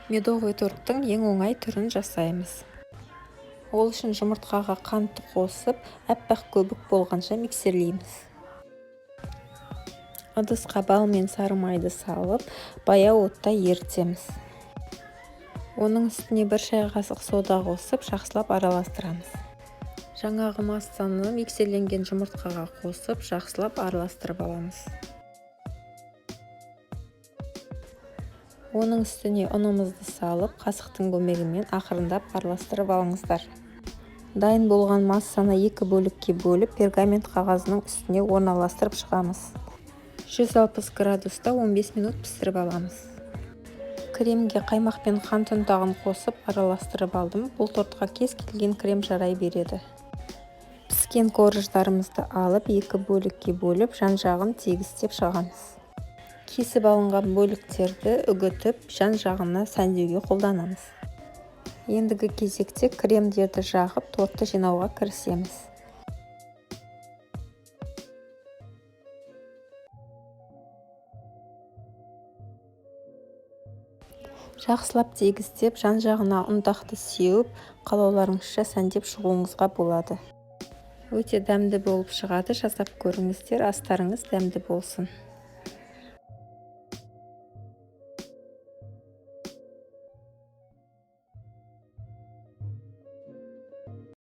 Медовый торттың ең оңай түрін жасаймыз. Ол үшін жұмыртқаға қантты қосып, әппақ көбік болғанша миксерлейміз. Ыдысқа бал мен сары майды салып, баяу отта ерітеміз. Оның үстіне 1 шай қасық сода қосып, жақсылап араластырамыз. Жаңағы массаны миксерленген жұмыртқаға қосып, жақсылап араластырып аламыз. Оның үстіне ұнымызды салып, қасықтың көмегімен ақырындап араластырып алыңыздар. Дайын болған массаны 2 бөлікке бөліп, пергамент қағазының үстіне орналастырып шығамыз. 160 градуста 15 минут пісіріп аламыз. Кремге қаймақ пен қант ұнтағын қосып араластырып алдым. Бұл тортқа кез келген крем жарай береді. Піскен корждарымызды алып, 2 бөлікке бөліп, жан-жағын тегістеп шығамыз. Кесіп алынған бөліктерді үгітіп, жан-жағына сәндеуге қолданамыз. Ендігі кезекте кремдерді жағып, тортты жинауға кірісеміз. Жақсылап тегістеп, жан-жағына ұнтақты сеуіп, қалауларыңызша сәндеп шығуыңызға болады. Өте дәмді болып шығады, жасап көріңіздер, астарыңыз дәмді болсын.